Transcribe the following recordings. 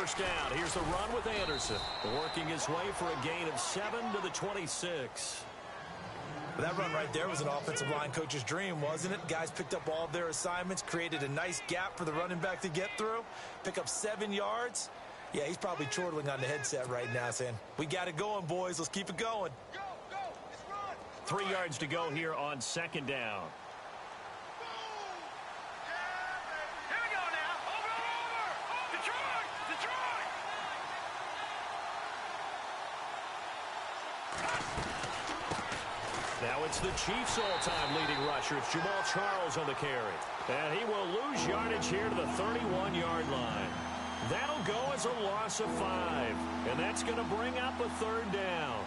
first down. Here's the run with Anderson. Working his way for a gain of 7 to the 26. That run right there was an offensive line coach's dream, wasn't it? Guys picked up all of their assignments, created a nice gap for the running back to get through, pick up 7 yards. Yeah, he's probably chortling on the headset right now saying, we got it going, boys. Let's keep it going. Go, let's run. 3 yards to go here on second down. Here we go now. Over. Detroit. Now it's the Chiefs' all-time leading rusher. It's Jamal Charles on the carry. And he will lose yardage here to the 31-yard line. That'll go as a loss of 5. And that's going to bring up a third down.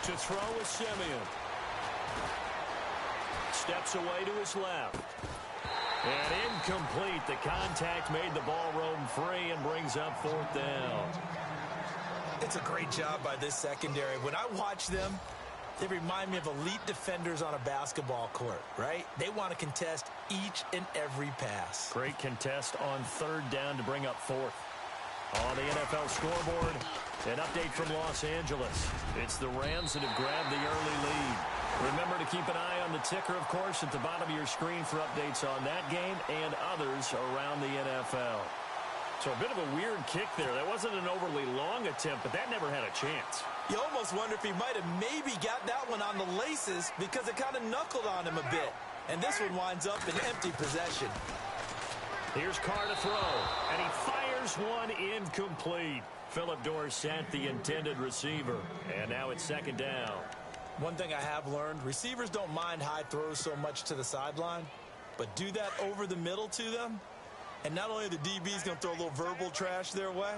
To throw is Simeon. Steps away to his left. And incomplete. The contact made the ball roam free and brings up fourth down. It's a great job by this secondary. When I watch them, they remind me of elite defenders on a basketball court, right? They want to contest each and every pass. Great contest on third down to bring up fourth. On the NFL scoreboard, an update from Los Angeles. It's the Rams that have grabbed the early lead. Remember to keep an eye on the ticker, of course, at the bottom of your screen for updates on that game and others around the NFL. So a bit of a weird kick there. That wasn't an overly long attempt, but that never had a chance. You almost wonder if he might have maybe got that one on the laces because it kind of knuckled on him a bit. And this one winds up in empty possession. Here's Carr to throw, and he fires one incomplete. Philip Dorsett, the intended receiver. And now it's second down. One thing I have learned, receivers don't mind high throws so much to the sideline, but do that over the middle to them, and not only are the DBs going to throw a little verbal trash their way,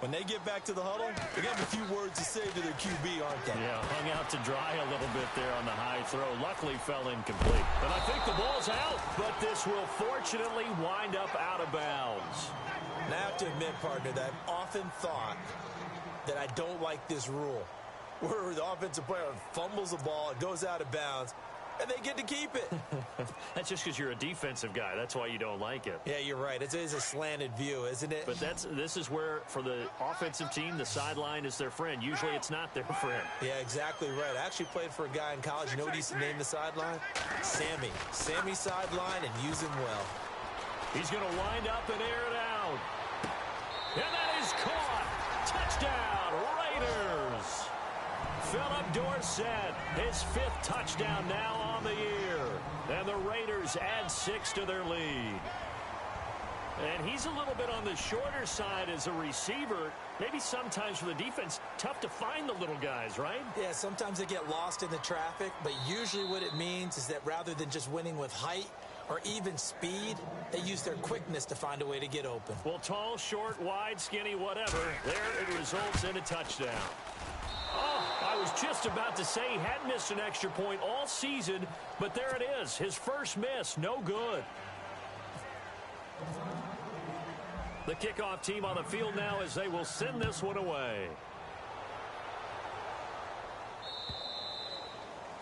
when they get back to the huddle, they're going to have a few words to say to their QB, aren't they? Yeah, hung out to dry a little bit there on the high throw. Luckily fell incomplete. But I think the ball's out, but this will fortunately wind up out of bounds. And I have to admit, partner, that I've often thought that I don't like this rule, where the offensive player fumbles the ball, it goes out of bounds, and they get to keep it. That's just because you're a defensive guy. That's why you don't like it. Yeah, you're right. It is a slanted view, isn't it? But this is where, for the offensive team, the sideline is their friend. Usually it's not their friend. Yeah, exactly right. I actually played for a guy in college. You know what he used to name the sideline? Sammy. Sammy sideline, and use him well. He's going to wind up and air it out. And that is caught. Touchdown, Raiders. Philip Dorsett, his 5th touchdown now on the year. And the Raiders add 6 to their lead. And he's a little bit on the shorter side as a receiver. Maybe sometimes for the defense, tough to find the little guys, right? Yeah, sometimes they get lost in the traffic, but usually what it means is that rather than just winning with height or even speed, they use their quickness to find a way to get open. Well, tall, short, wide, skinny, whatever, there it results in a touchdown. Oh, I was just about to say he hadn't missed an extra point all season, but there it is. His first miss, no good. The kickoff team on the field now as they will send this one away.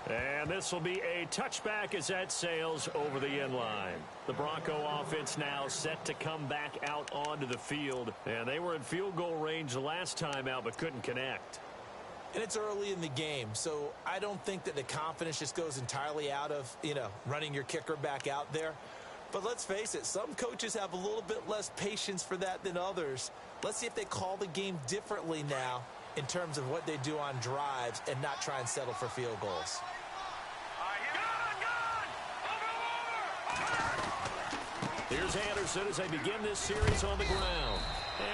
And this will be a touchback as that sails over the end line. The Bronco offense now set to come back out onto the field. And they were in field goal range the last time out but couldn't connect. And it's early in the game, so I don't think that the confidence just goes entirely out of, running your kicker back out there. But let's face it, some coaches have a little bit less patience for that than others. Let's see if they call the game differently now in terms of what they do on drives and not try and settle for field goals. Here's Anderson as they begin this series on the ground.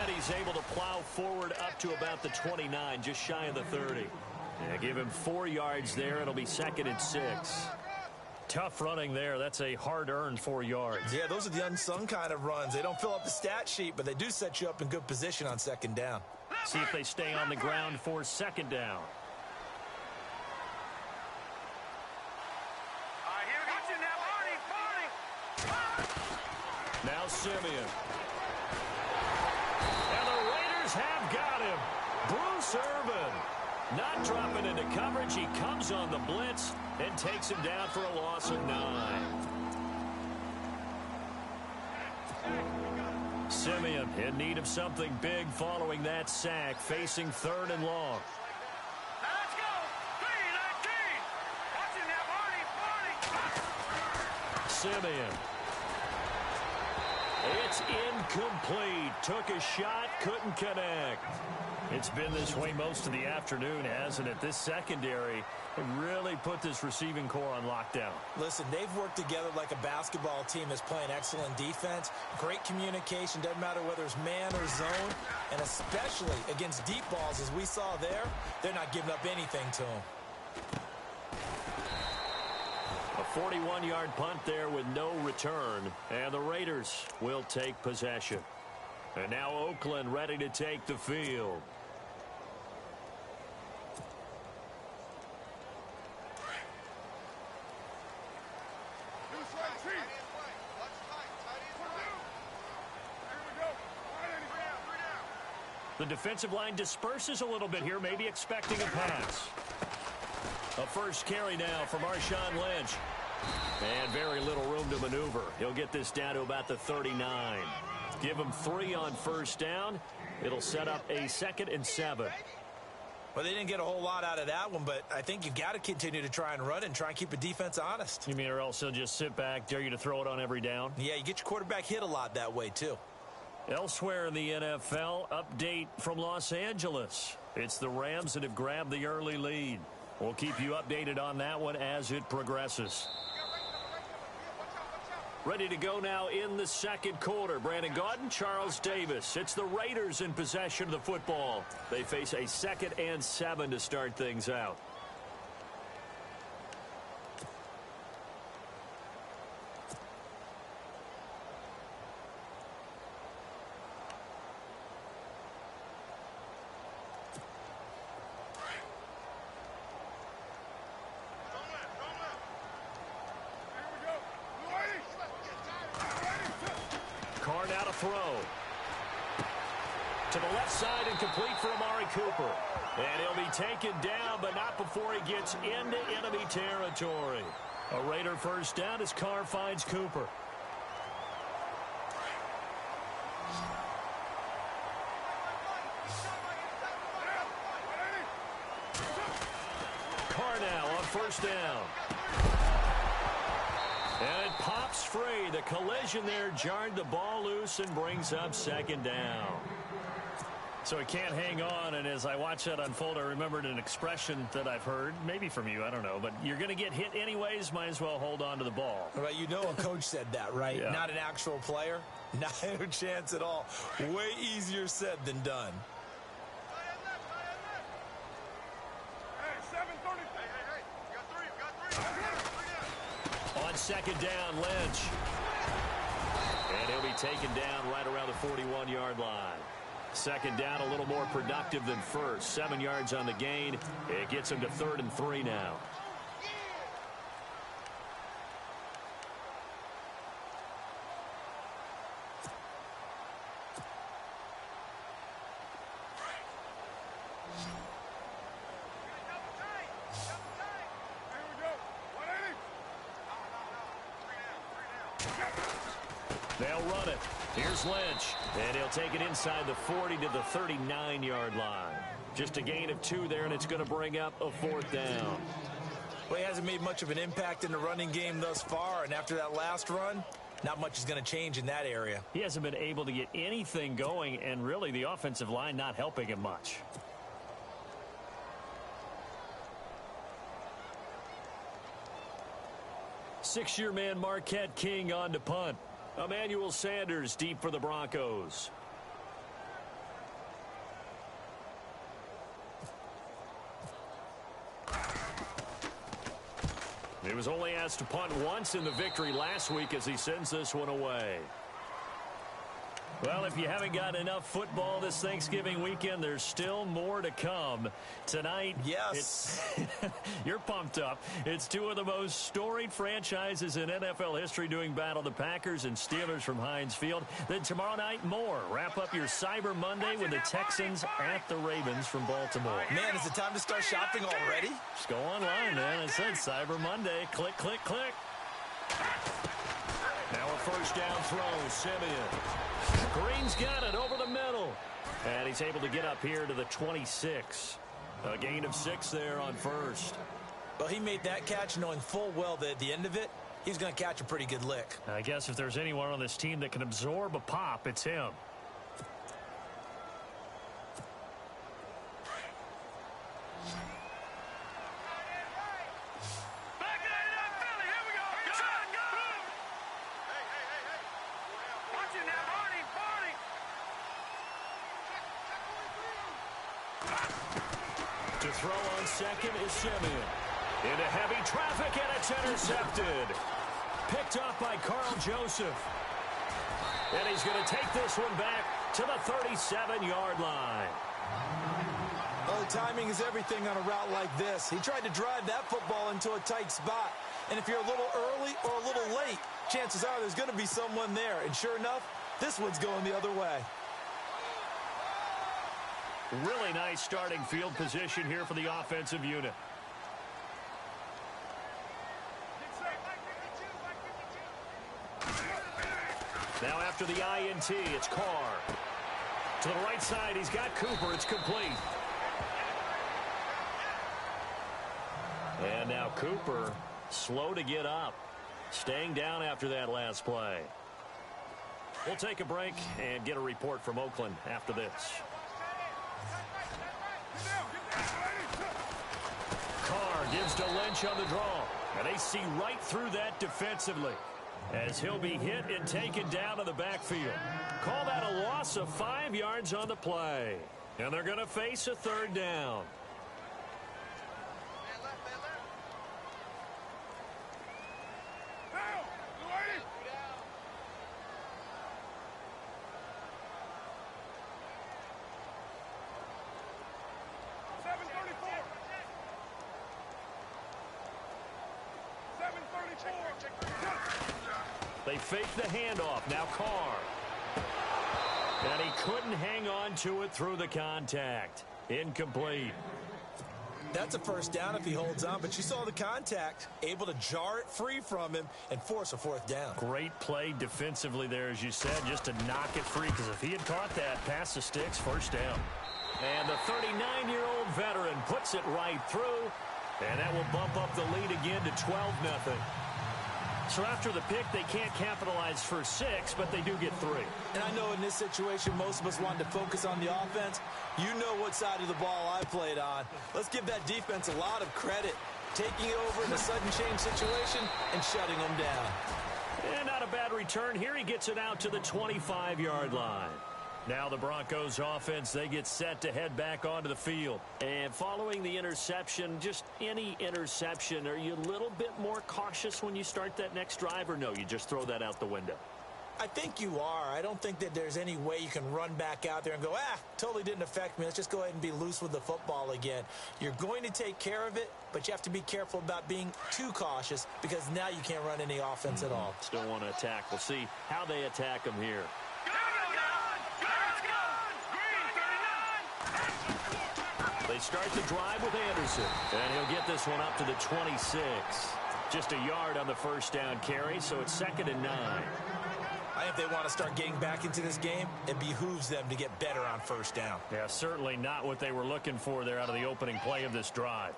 And he's able to plow forward up to about the 29, just shy of the 30. Yeah, give him 4 yards there. It'll be 2nd and 6. Tough running there. That's a hard-earned 4 yards. Yeah, those are the unsung kind of runs. They don't fill up the stat sheet, but they do set you up in good position on second down. See if they stay on the ground for second down. Here we go. Now, Now Simeon. And the Raiders have got him. Bruce Irvin. Not dropping into coverage. He comes on the blitz and takes him down for a loss of 9. Simeon in need of something big following that sack, facing 3rd and long. let's go. 3-19. Watch it now, Simeon. It's incomplete. Took a shot, couldn't connect. It's been this way most of the afternoon, hasn't it? This secondary really put this receiving core on lockdown. Listen, they've worked together like a basketball team that's playing excellent defense. Great communication. Doesn't matter whether it's man or zone. And especially against deep balls, as we saw there, they're not giving up anything to them. A 41-yard punt there with no return. And the Raiders will take possession. And now Oakland ready to take the field. The defensive line disperses a little bit here, maybe expecting a pass. A first carry now for Marshawn Lynch. And very little room to maneuver. He'll get this down to about the 39. Give him 3 on first down. It'll set up a 2nd and 7. Well, they didn't get a whole lot out of that one, but I think you've got to continue to try and run and try and keep the defense honest. You mean or else he'll just sit back, dare you to throw it on every down? Yeah, you get your quarterback hit a lot that way, too. Elsewhere in the NFL, update from Los Angeles. It's the Rams that have grabbed the early lead. We'll keep you updated on that one as it progresses. Ready to go now in the second quarter. Brandon Gaudin, Charles Davis. It's the Raiders in possession of the football. They face a 2nd and 7 to start things out. Carr now to throw. To the left side and complete for Amari Cooper. And he'll be taken down, but not before he gets into enemy territory. A Raider first down as Carr finds Cooper. Carr now on first down. And it pops free. The collision there jarred the ball loose and brings up 2nd down. So he can't hang on, and as I watch that unfold, I remembered an expression that I've heard, maybe from you, I don't know, but you're going to get hit anyways, might as well hold on to the ball. Right, you know a coach said that, right? Yeah. Not an actual player. Not a chance at all. Way easier said than done. On 2nd down, Lynch. And he'll be taken down right around the 41-yard line. 2nd down, a little more productive than first. 7 yards on the gain. It gets him to 3rd and 3 now. They'll run it. Here's Lynch. And he'll take it inside the 40 to the 39-yard line. Just a gain of 2 there, and it's going to bring up a 4th down. Well, he hasn't made much of an impact in the running game thus far, and after that last run, not much is going to change in that area. He hasn't been able to get anything going, and really the offensive line not helping him much. Six-year man Marquette King on to punt. Emmanuel Sanders deep for the Broncos. He was only asked to punt once in the victory last week as he sends this one away. Well, if you haven't got enough football this Thanksgiving weekend, there's still more to come. Tonight, yes, you're pumped up. It's two of the most storied franchises in NFL history doing battle, the Packers and Steelers from Heinz Field. Then tomorrow night, more. Wrap up your Cyber Monday with the Texans at the Ravens from Baltimore. Man, is it time to start shopping already? Just go online, man. It said Cyber Monday. Click, click, click. Now a first down throw, Simeon. Green's got it over the middle. And he's able to get up here to the 26. A gain of 6 there on first. Well, he made that catch knowing full well that at the end of it, he's going to catch a pretty good lick. I guess if there's anyone on this team that can absorb a pop, it's him. To throw on second is Simeon. Into heavy traffic, and it's intercepted. Picked up by Carl Joseph. And he's going to take this one back to the 37-yard line. Well, the timing is everything on a route like this. He tried to drive that football into a tight spot. And if you're a little early or a little late, chances are there's going to be someone there. And sure enough, this one's going the other way. Really nice starting field position here for the offensive unit. Now after the INT, it's Carr. To the right side, he's got Cooper. It's complete. And now Cooper, slow to get up. Staying down after that last play. We'll take a break and get a report from Oakland after this. Carr gives to Lynch on the draw. And they see right through that defensively, as he'll be hit and taken down to the backfield. Call that a loss of 5 yards on the play. And they're going to face a third down. They fake the handoff. Now Carr. And he couldn't hang on to it through the contact. Incomplete. That's a first down if he holds on, but you saw the contact. Able to jar it free from him and force a fourth down. Great play defensively there, as you said, just to knock it free, because if he had caught that, pass the sticks, first down. And the 39-year-old veteran puts it right through, and that will bump up the lead again to 12-0. So after the pick, they can't capitalize for 6, but they do get 3. And I know in this situation, most of us wanted to focus on the offense. You know what side of the ball I played on. Let's give that defense a lot of credit. Taking it over in a sudden change situation and shutting them down. And not a bad return here. He gets it out to the 25-yard line. Now the Broncos offense, they get set to head back onto the field. And following the interception, just any interception, are you a little bit more cautious when you start that next drive, or no, you just throw that out the window? I think you are. I don't think that there's any way you can run back out there and go, totally didn't affect me. Let's just go ahead and be loose with the football again. You're going to take care of it, but you have to be careful about being too cautious, because now you can't run any offense at all. Still want to attack. We'll see how they attack them here. They start the drive with Anderson, and he'll get this one up to the 26. Just a yard on the first down carry, so it's 2nd and 9. I think if they want to start getting back into this game, it behooves them to get better on first down. Yeah, certainly not what they were looking for there out of the opening play of this drive.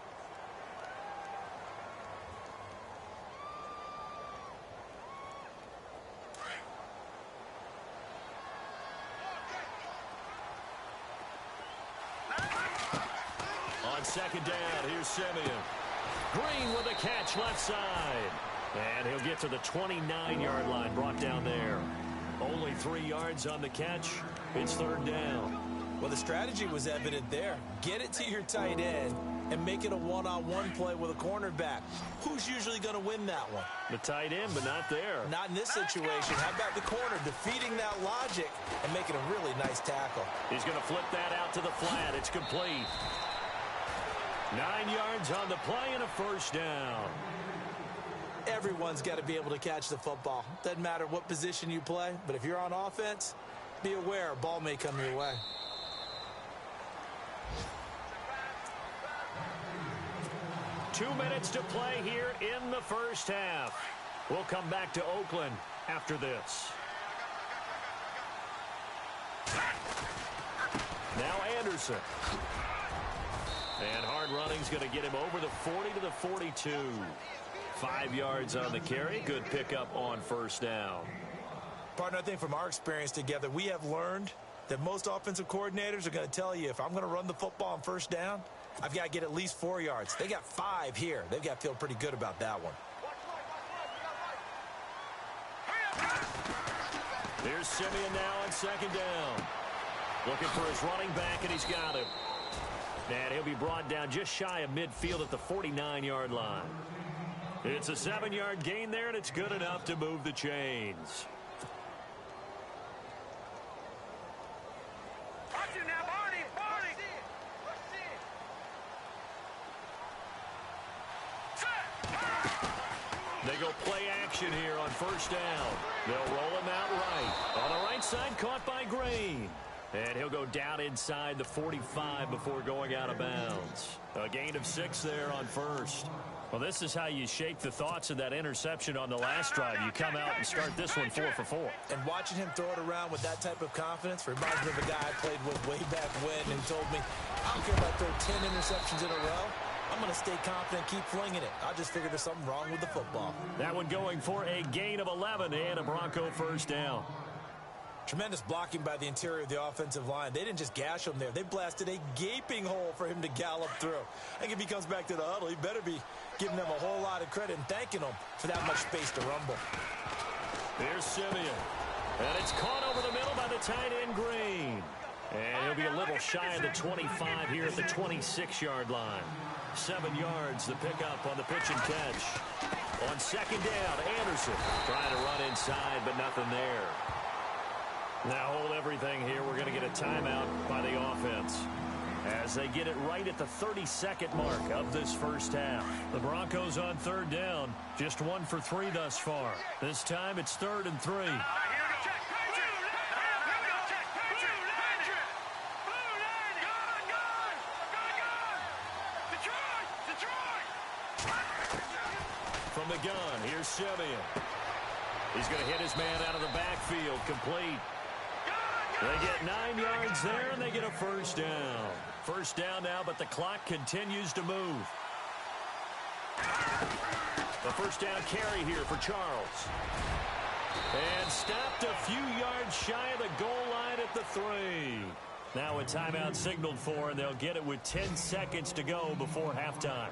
On 2nd down, here's Simeon. Green with a catch left side. And he'll get to the 29-yard line, brought down there. Only 3 yards on the catch. It's 3rd down. Well, the strategy was evident there. Get it to your tight end, and make it a one-on-one play with a cornerback. Who's usually going to win that one? The tight end, but not there. Not in this situation. How about the corner defeating that logic and making a really nice tackle? He's going to flip that out to the flat. It's complete. 9 yards on the play and a first down. Everyone's got to be able to catch the football. Doesn't matter what position you play, but if you're on offense, be aware a ball may come your way. Two minutes to play here in the first half. We'll come back to Oakland after this. Now Anderson. And hard running's going to get him over the 40 to the 42. 5 yards on the carry. Good pickup on first down. Partner, I think from our experience together, we have learned that most offensive coordinators are going to tell you, if I'm going to run the football on first down, I've got to get at least 4 yards. They got 5 here. They've got to feel pretty good about that one. Here's Simeon now on second down. Looking for his running back, and he's got him. And he'll be brought down just shy of midfield at the 49-yard line. It's a 7-yard gain there, and it's good enough to move the chains. Watch it now, Barney! Barney! They go play action here on first down. They'll roll him out right. On the right side, caught by Green. And he'll go down inside the 45 before going out of bounds. A gain of 6 there on first. Well, this is how you shake the thoughts of that interception on the last drive. You come out and start this one 4 for 4. And watching him throw it around with that type of confidence reminds me of a guy I played with way back when who told me, I don't care if I throw 10 interceptions in a row. I'm going to stay confident, keep flinging it. I just figured there's something wrong with the football. That one going for a gain of 11 and a Bronco first down. Tremendous blocking by the interior of the offensive line. They didn't just gash him there. They blasted a gaping hole for him to gallop through. I think if he comes back to the huddle, he better be giving them a whole lot of credit and thanking them for that much space to rumble. Here's Simeon. And it's caught over the middle by the tight end, Green. And he'll be a little shy of the 25 here at the 26-yard line. 7 yards, the pickup on the pitch and catch. On second down, Anderson trying to run inside, but nothing there. Now hold everything here. We're going to get a timeout by the offense as they get it right at the 32nd mark of this first half. The Broncos on third down, just 1 for 3 thus far. This time it's 3rd and 3. From the gun, here's Simeon. He's going to hit his man out of the backfield, complete. They get 9 yards there, and they get a first down. First down now, but the clock continues to move. The first down carry here for Charles. And stopped a few yards shy of the goal line at the 3. Now a timeout signaled for, and they'll get it with 10 seconds to go before halftime.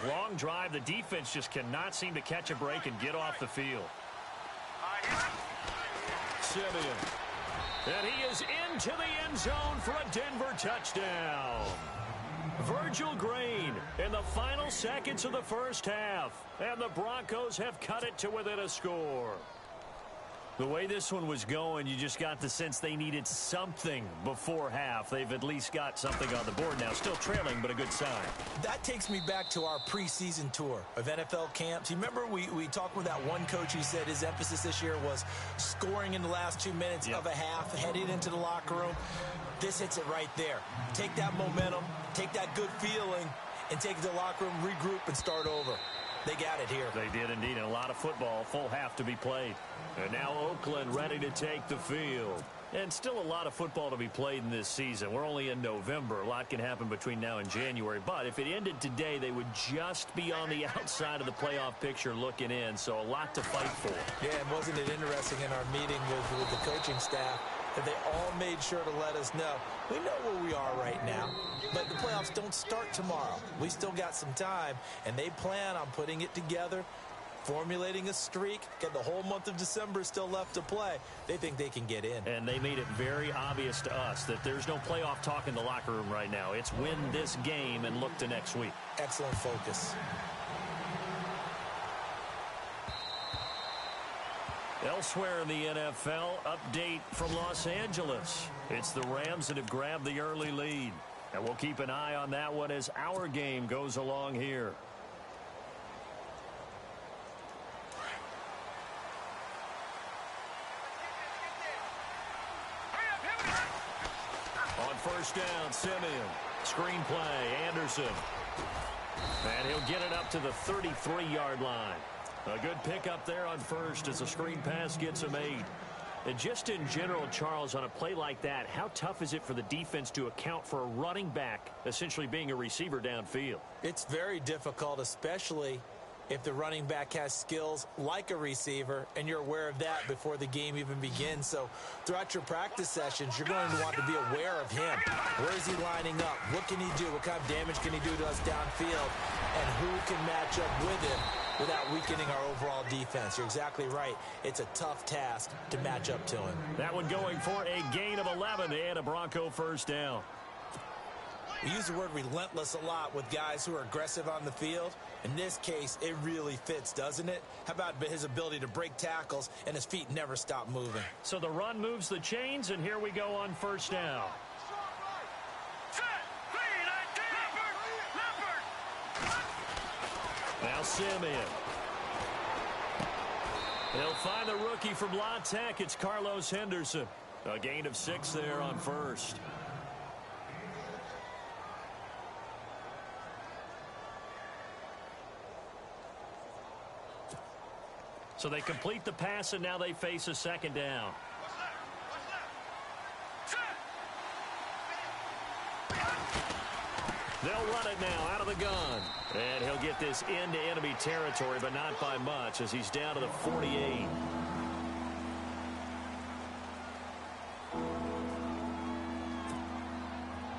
Long drive. The defense just cannot seem to catch a break and get off the field. Simeon. And he is into the end zone for a Denver touchdown. Virgil Green in the final seconds of the first half. And the Broncos have cut it to within a score. The way this one was going, you just got the sense they needed something before half. They've at least got something on the board now. Still trailing, but a good sign. That takes me back to our preseason tour of NFL camps. You remember we talked with that one coach who said his emphasis this year was scoring in the last 2 minutes of a half, heading into the locker room. This hits it right there. Take that momentum, take that good feeling, and take it to the locker room, regroup, and start over. They got it here. They did indeed, and a lot of football, full half to be played. And now Oakland ready to take the field. And still a lot of football to be played in this season. We're only in November. A lot can happen between now and January. But if it ended today, they would just be on the outside of the playoff picture looking in. So a lot to fight for. Yeah, and wasn't it interesting in our meeting with the coaching staff that they all made sure to let us know. We know where we are right now, but the playoffs don't start tomorrow. We still got some time, and they plan on putting it together formulating a streak. Got the whole month of December still left to play. They think they can get in. And they made it very obvious to us that there's no playoff talk in the locker room right now. It's win this game and look to next week. Excellent focus. Elsewhere in the NFL, update from Los Angeles. It's the Rams that have grabbed the early lead. And we'll keep an eye on that one as our game goes along here. On first down, Simeon. Screen play, Anderson. And he'll get it up to the 33-yard line. A good pickup there on first as the screen pass gets a 8. And just in general, Charles, on a play like that, how tough is it for the defense to account for a running back essentially being a receiver downfield? It's very difficult, especially if the running back has skills like a receiver, and you're aware of that before the game even begins. So throughout your practice sessions, you're going to want to be aware of him. Where is he lining up? What can he do? What kind of damage can he do to us downfield? And who can match up with him without weakening our overall defense? You're exactly right. It's a tough task to match up to him. That one going for a gain of 11 and a Bronco first down. We use the word relentless a lot with guys who are aggressive on the field. In this case, it really fits, doesn't it? How about his ability to break tackles and his feet never stop moving? So the run moves the chains, and here we go on first down. Now Simeon. They'll find the rookie from La Tech. It's Carlos Henderson. A gain of 6 there on first. So they complete the pass, and now they face a second down. They'll run it now out of the gun. And he'll get this into enemy territory, but not by much as he's down to the 48.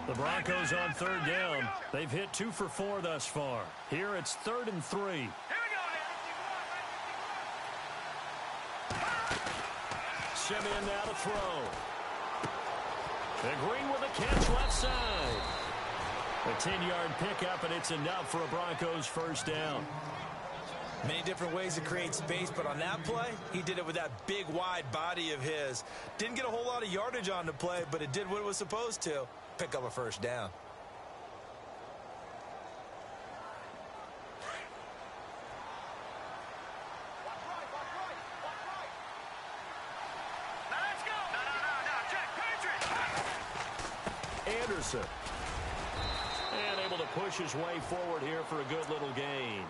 The Broncos on third down. They've hit 2 for 4 thus far. Here it's 3rd and 3. Simeon now to throw. And Green with a catch left side. A 10-yard pickup, and it's enough for a Broncos first down. Many different ways to create space, but on that play, he did it with that big, wide body of his. Didn't get a whole lot of yardage on the play, but it did what it was supposed to. Pick up a first down. Anderson. And able to push his way forward here for a good little gain.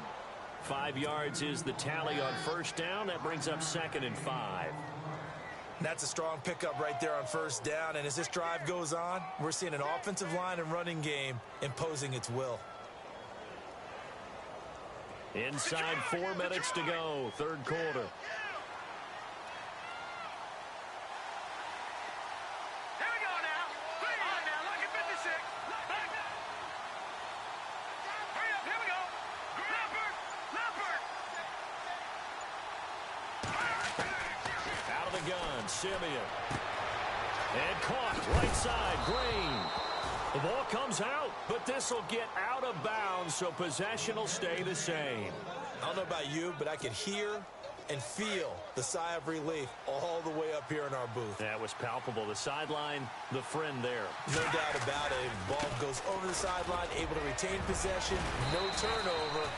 5 yards is the tally on first down. That brings up 2nd and 5. That's a strong pickup right there on first down. And as this drive goes on, we're seeing an offensive line and running game imposing its will. Inside 4 minutes to go, third quarter. Simeon. And caught right side, Green. The ball comes out, but this will get out of bounds, so possession will stay the same. I don't know about you, but I could hear and feel the sigh of relief all the way up here in our booth. That was palpable. The sideline, the friend there. No doubt about it. Ball goes over the sideline, able to retain possession, no turnover.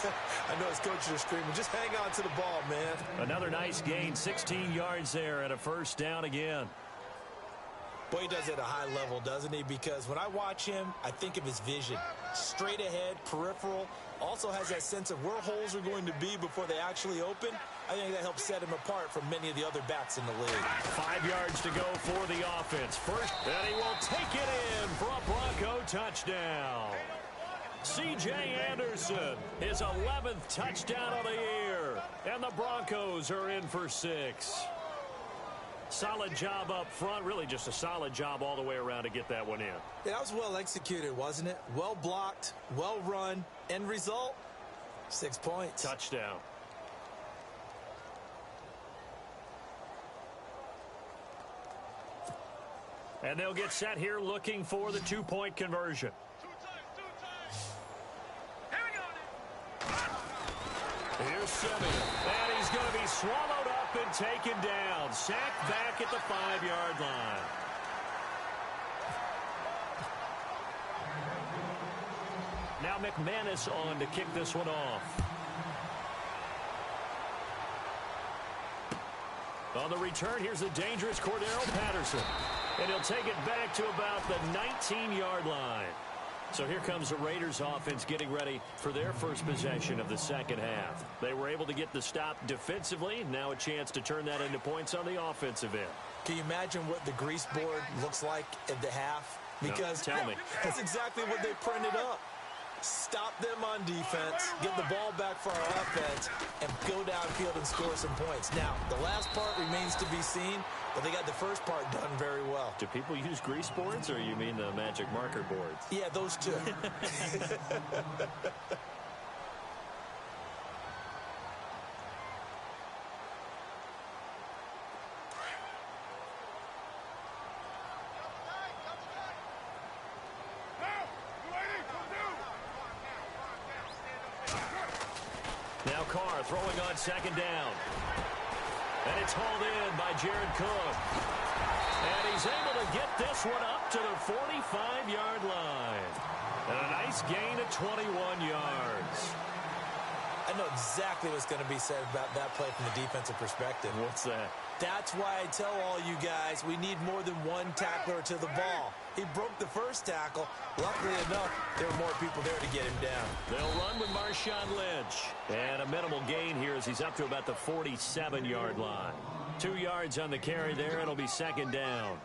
I know his coaches are screaming, just hang on to the ball, man. Another nice gain, 16 yards there and a first down again. Boy, he does it at a high level, doesn't he? Because when I watch him, I think of his vision. Straight ahead, peripheral. Also has that sense of where holes are going to be before they actually open. I think that helps set him apart from many of the other backs in the league. 5 yards to go for the offense. First, and he will take it in for a Bronco touchdown. C.J. Anderson, his 11th touchdown of the year. And the Broncos are in for 6. Solid job up front. Really just a solid job all the way around to get that one in. Yeah, that was well executed, wasn't it? Well blocked, well run. End result, 6 points. Touchdown. And they'll get set here looking for the two-point conversion. Here's Simeon. And he's going to be swallowed up and taken down. Sacked back at the 5-yard line. Now McManus on to kick this one off. On the return, here's the dangerous Cordero Patterson. And he'll take it back to about the 19-yard line. So here comes the Raiders offense getting ready for their first possession of the second half. They were able to get the stop defensively. Now a chance to turn that into points on the offensive end. Can you imagine what the grease board looks like at the half? Because no, tell me. That's exactly what they printed up. Stop them on defense, get the ball back for our offense, and go downfield and score some points. Now, the last part remains to be seen, but they got the first part done very well. Do people use grease boards, or you mean the magic marker boards? Yeah, those two. Now Carr throwing on second down. And it's hauled in by Jared Cook. And he's able to get this one up to the 45-yard line. And a nice gain of 21 yards. I know exactly what's going to be said about that play from the defensive perspective. What's that? That's why I tell all you guys we need more than one tackler to the ball. He broke the first tackle. Luckily enough, there were more people there to get him down. They'll run with Marshawn Lynch. And a minimal gain here as he's up to about the 47-yard line. 2 yards on the carry there. It'll be second down.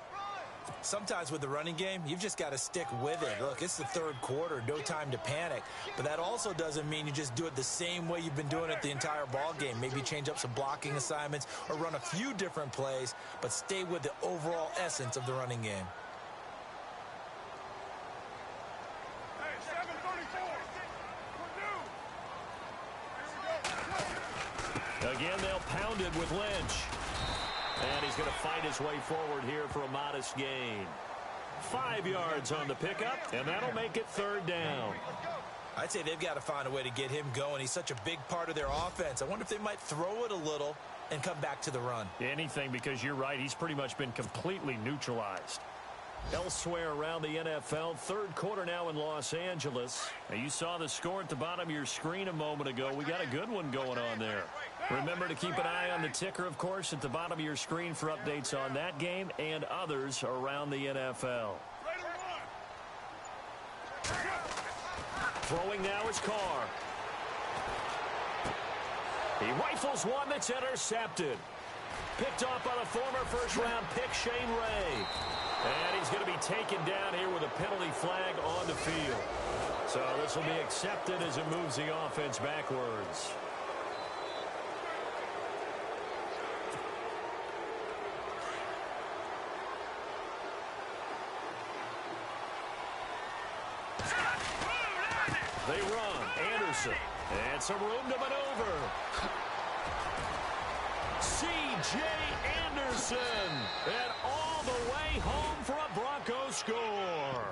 Sometimes with the running game, you've just got to stick with it. Look, it's the third quarter, no time to panic. But that also doesn't mean you just do it the same way you've been doing it the entire ball game. Maybe change up some blocking assignments or run a few different plays, but stay with the overall essence of the running game. Again, they'll pound it with Lynch. And he's going to fight his way forward here for a modest gain. 5 yards on the pickup, and that'll make it third down. I'd say they've got to find a way to get him going. He's such a big part of their offense. I wonder if they might throw it a little and come back to the run. Anything, because you're right. He's pretty much been completely neutralized. Elsewhere around the NFL, third quarter now in Los Angeles. Now, you saw the score at the bottom of your screen a moment ago. We got a good one going on there. Remember to keep an eye on the ticker, of course, at the bottom of your screen for updates on that game and others around the NFL. Throwing now is Carr. He rifles one that's intercepted. Picked off by the former first-round pick, Shane Ray. And he's going to be taken down here with a penalty flag on the field. So this will be accepted as it moves the offense backwards. They run. Anderson. And some room to maneuver. C.J. Anderson. And all the way home for a Broncos score.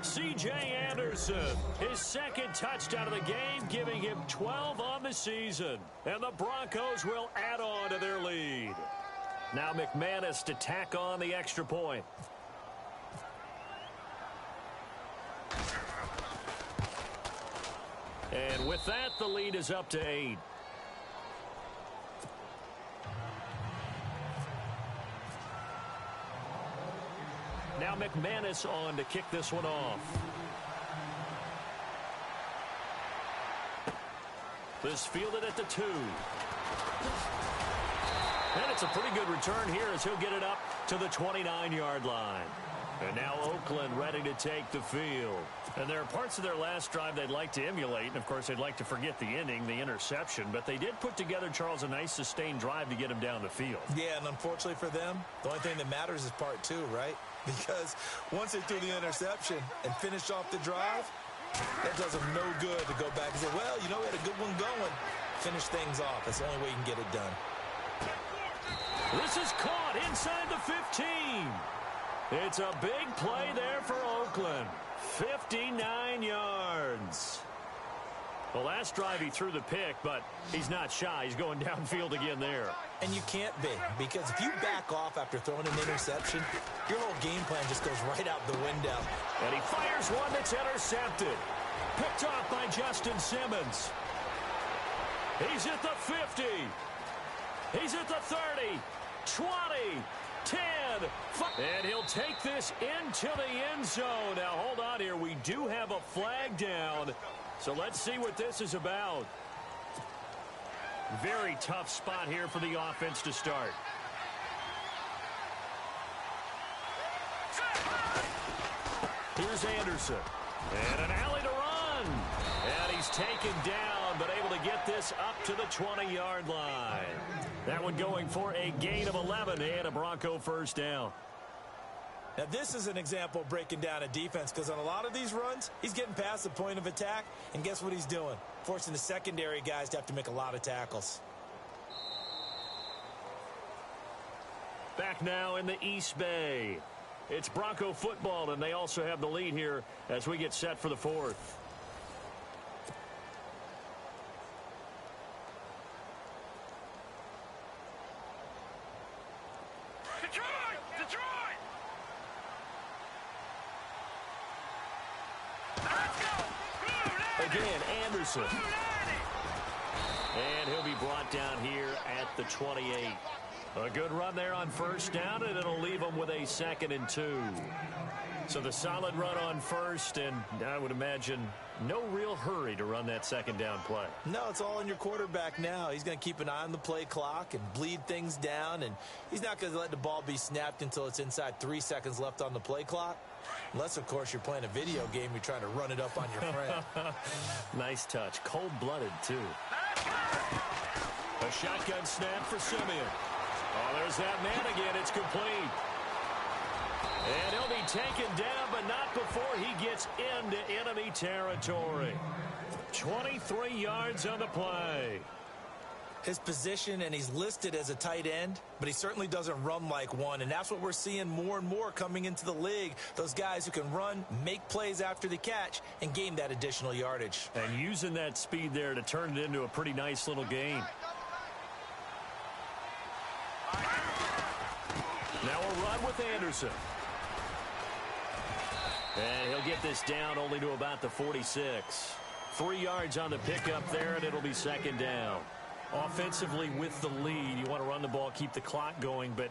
C.J. Anderson, his second touchdown of the game, giving him 12 on the season. And the Broncos will add on to their lead. Now McManus to tack on the extra point. And with that, the lead is up to 8. Now McManus on to kick this one off. This fielded at the 2. And it's a pretty good return here as he'll get it up to the 29-yard line. And now Oakland ready to take the field. And there are parts of their last drive they'd like to emulate. And, of course, they'd like to forget the ending, the interception. But they did put together, Charles, a nice sustained drive to get him down the field. Yeah, and unfortunately for them, the only thing that matters is part 2, right? Because once they threw the interception and finished off the drive, that does them no good to go back and say, well, you know, we had a good one going. Finish things off. That's the only way you can get it done. This is caught inside the 15. It's a big play there for Oakland. 59 yards. The last drive he threw the pick, but he's not shy. He's going downfield again there. And you can't be, because if you back off after throwing an interception, your whole game plan just goes right out the window. And he fires one that's intercepted. Picked off by Justin Simmons. He's at the 50. He's at the 30, 20, 10, 5. And he'll take this into the end zone. Now, hold on here. We do have a flag down. So let's see what this is about. Very tough spot here for the offense to start. Here's Anderson. And an alley to run. And he's taken down, but able to get this up to the 20-yard line. That one going for a gain of 11 and a Bronco first down. Now, this is an example of breaking down a defense, because on a lot of these runs, he's getting past the point of attack, and guess what he's doing? Forcing the secondary guys to have to make a lot of tackles. Back now in the East Bay. It's Bronco football, and they also have the lead here as we get set for the fourth. Again, Anderson. And he'll be brought down here at the 28. A good run there on first down, and it'll leave them with a 2nd and 2. So the solid run on first, and I would imagine no real hurry to run that 2nd down play. No, it's all on your quarterback now. He's going to keep an eye on the play clock and bleed things down, and he's not going to let the ball be snapped until it's inside 3 seconds left on the play clock. Unless, of course, you're playing a video game, you're trying to run it up on your friend. Nice touch. Cold-blooded, too. A shotgun snap for Simeon. Oh, there's that man again. It's complete. And he'll be taken down, but not before he gets into enemy territory. 23 yards on the play. His position, and he's listed as a tight end, but he certainly doesn't run like one, and that's what we're seeing more and more coming into the league. Those guys who can run, make plays after the catch, and gain that additional yardage. And using that speed there to turn it into a pretty nice little gain. Now a run with Anderson. And he'll get this down only to about the 46. 3 yards on the pickup there, and it'll be 2nd down. Offensively with the lead, you want to run the ball, keep the clock going, but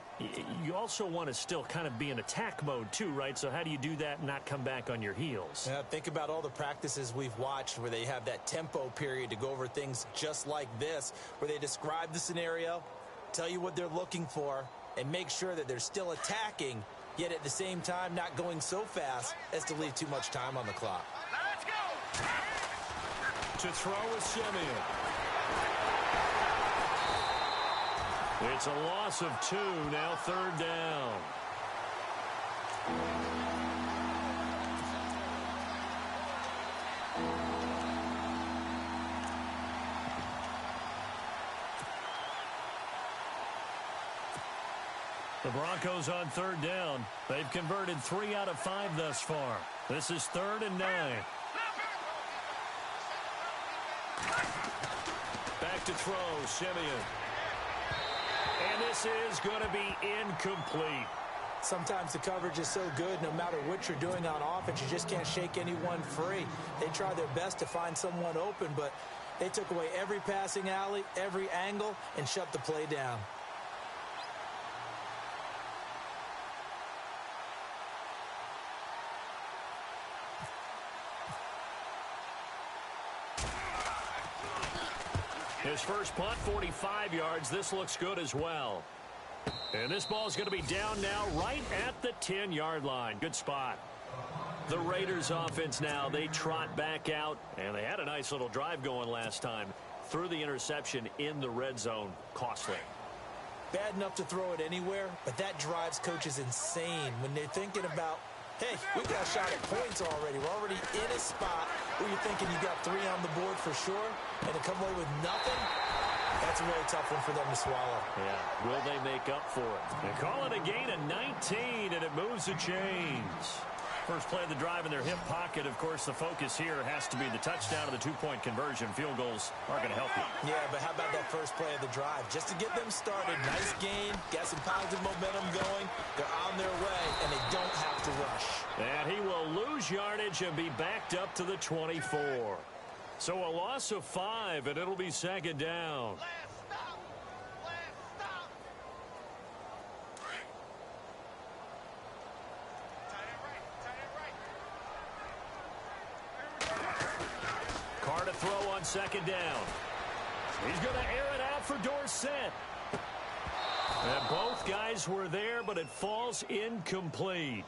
you also want to still kind of be in attack mode too, right? So how do you do that and not come back on your heels? Yeah, think about all the practices we've watched where they have that tempo period to go over things just like this, where they describe the scenario, tell you what they're looking for, and make sure that they're still attacking, yet at the same time not going so fast as to leave too much time on the clock. Let's go! To throw with Simeon. It's a loss of 2, now 3rd down. The Broncos on 3rd down. They've converted 3 out of 5 thus far. This is 3rd and 9. Back to throw, Simeon. And this is going to be incomplete. Sometimes the coverage is so good, no matter what you're doing on offense, you just can't shake anyone free. They try their best to find someone open, but they took away every passing alley, every angle, and shut the play down. His first punt, 45 yards. This looks good as well. And this ball is going to be down now right at the 10-yard line. Good spot. The Raiders offense now, they trot back out, and they had a nice little drive going last time. Threw the interception in the red zone. Costly. Bad enough to throw it anywhere, but that drives coaches insane when they're thinking about, hey, we got a shot at points already. We're already in a spot where you're thinking you got 3 on the board for sure, and to come away with nothing, That's a really tough one for them to swallow. Yeah, will they make up for it? They call it a gain of 19, and it moves the chains. First play of the drive in their hip pocket. Of course, the focus here has to be the touchdown and the two-point conversion. Field goals aren't going to help you. Yeah, but how about that first play of the drive? Just to get them started, nice gain, got some positive momentum going. They're on their way, and they don't have to rush. And he will lose yardage and be backed up to the 24. So a loss of 5, and it'll be second down. Carr to throw on second down. He's going to air it out for Dorsett. And both guys were there, but it falls incomplete.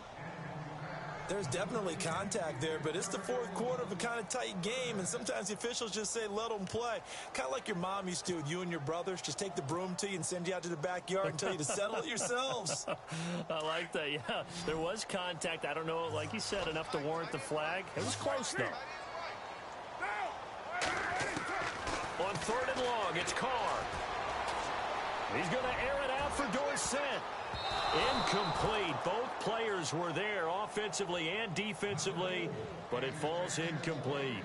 There's definitely contact there, but it's the fourth quarter of a kind of tight game, and sometimes the officials just say, let them play. Kind of like your mom used to with you and your brothers. Just take the broom to you and send you out to the backyard and tell you to settle it yourselves. I like that, yeah. There was contact. I don't know, like you said, enough to warrant the flag. It was close, though. On third and long, it's Carr. He's going to air it out for Dorsett. Incomplete. Both players were there offensively and defensively, but it falls incomplete.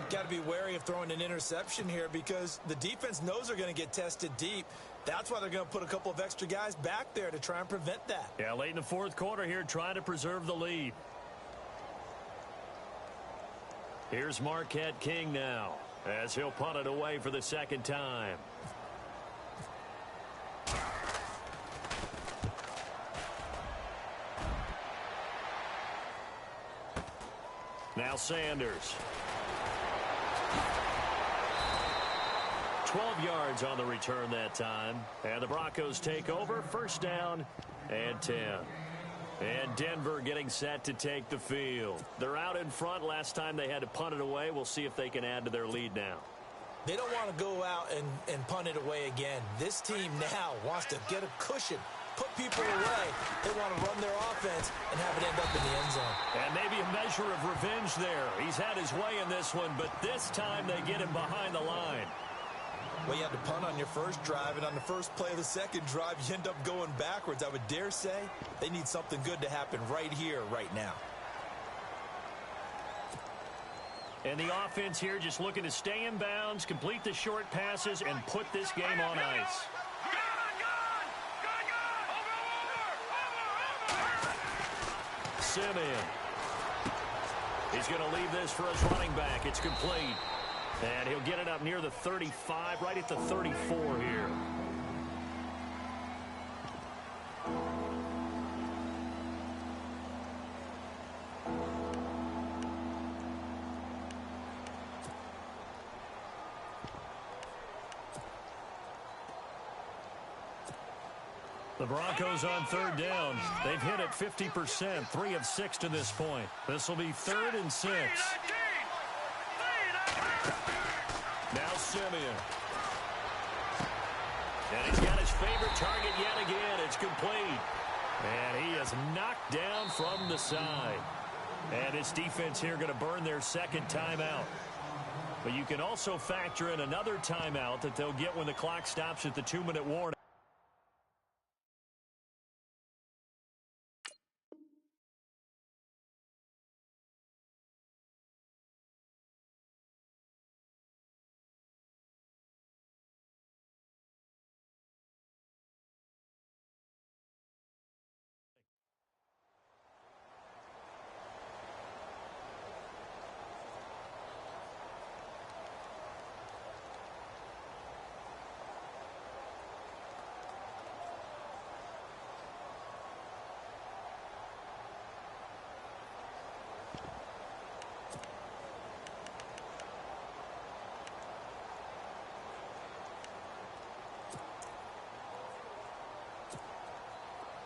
Got to be wary of throwing an interception here because the defense knows they're going to get tested deep. That's why they're going to put a couple of extra guys back there to try and prevent that. Yeah, late in the fourth quarter here, trying to preserve the lead. Here's Marquette King now, as he'll punt it away for the second time. Now Sanders. 12 yards on the return that time. And the Broncos take over. First down and 10. And Denver getting set to take the field. They're out in front. Last time they had to punt it away. We'll see if they can add to their lead now. They don't want to go out and punt it away again. This team now wants to get a cushion, put people away. They want to run their offense and have it end up in the end zone. And maybe a measure of revenge there. He's had his way in this one, but this time they get him behind the line. Well, you had to punt on your first drive, and on the first play of the second drive, you end up going backwards. I would dare say they need something good to happen right here, right now. And the offense here just looking to stay in bounds, complete the short passes, and put this game on ice. Simeon. He's going to leave this for his running back. It's complete. And he'll get it up near the 35, right at the 34 here. The Broncos on third down. They've hit it 50%, 3 of 6 to this point. This will be 3rd and 6. Now Simeon. And he's got his favorite target yet again. It's complete. And he is knocked down from the side. And his defense here going to burn their second timeout. But you can also factor in another timeout that they'll get when the clock stops at the 2-minute warning.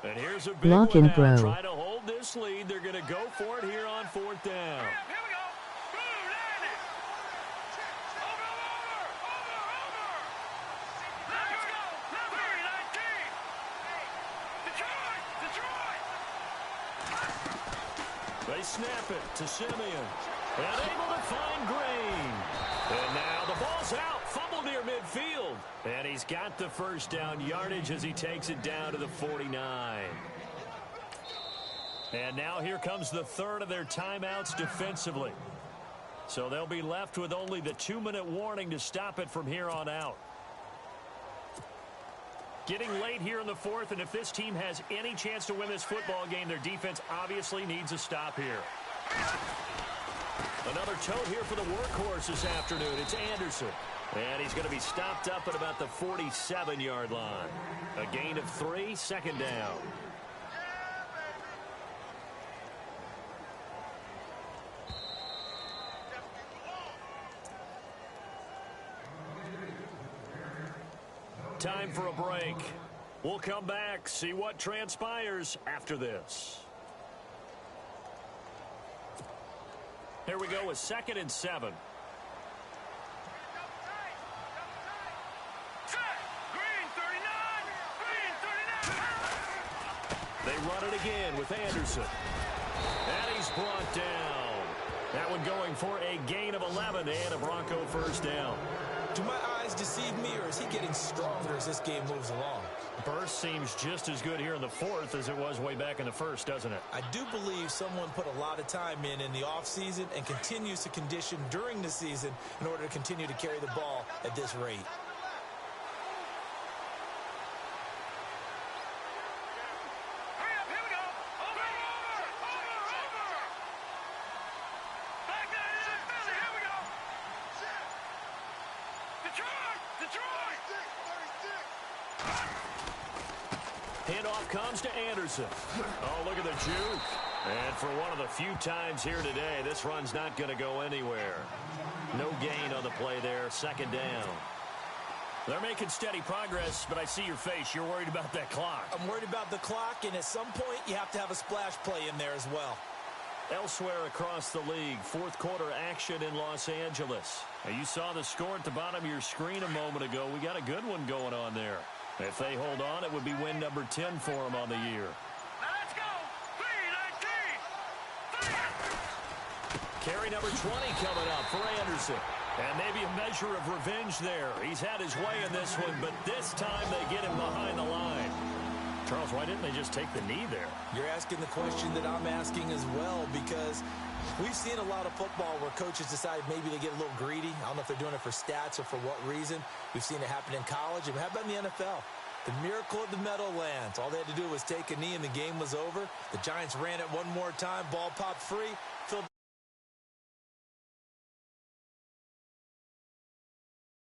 And here's a big Lock one and now. grow. Try to hold this lead. They're going to go for it here on 4th down. Here we go. Boom, land it. Over. Let's go. Number 19. Detroit. They snap it to Simeon. And able to find Green. And now the ball's out. Fumble near midfield. And he's got the first down yardage as he takes it down to the 49. And now here comes the third of their timeouts defensively. So they'll be left with only the 2-minute warning to stop it from here on out. Getting late here in the fourth, and if this team has any chance to win this football game, their defense obviously needs a stop here. Another tote here for the workhorse this afternoon. It's Anderson. And he's going to be stopped up at about the 47-yard line. A gain of 3, second down. Time for a break. We'll come back, see what transpires after this. Here we go with 2nd and 7. They run it again with Anderson. And he's brought down. That one going for a gain of 11 and a Bronco first down. Do my eyes deceive me, or is he getting stronger as this game moves along? Burst seems just as good here in the fourth as it was way back in the first, doesn't it? I do believe someone put a lot of time in the offseason and continues to condition during the season in order to continue to carry the ball at this rate. Handoff comes to Anderson. Oh, look at the juke. And for one of the few times here today, this run's not going to go anywhere. No gain on the play there. Second down. They're making steady progress, but I see your face. You're worried about that clock. I'm worried about the clock, and at some point, you have to have a splash play in there as well. Elsewhere across the league, fourth quarter action in Los Angeles. Now, you saw the score at the bottom of your screen a moment ago. We got a good one going on there. If they hold on, it would be win number 10 for them on the year. Now let's go. 3-19. Carry number 20 coming up for Anderson. And maybe a measure of revenge there. He's had his way in this one, but this time they get him behind the line. Charles, why didn't they just take the knee there? You're asking the question that I'm asking as well, because we've seen a lot of football where coaches decide maybe they get a little greedy. I don't know if they're doing it for stats or for what reason. We've seen it happen in college. And how about in the NFL? The miracle of the Meadowlands. All they had to do was take a knee and the game was over. The Giants ran it one more time. Ball popped free.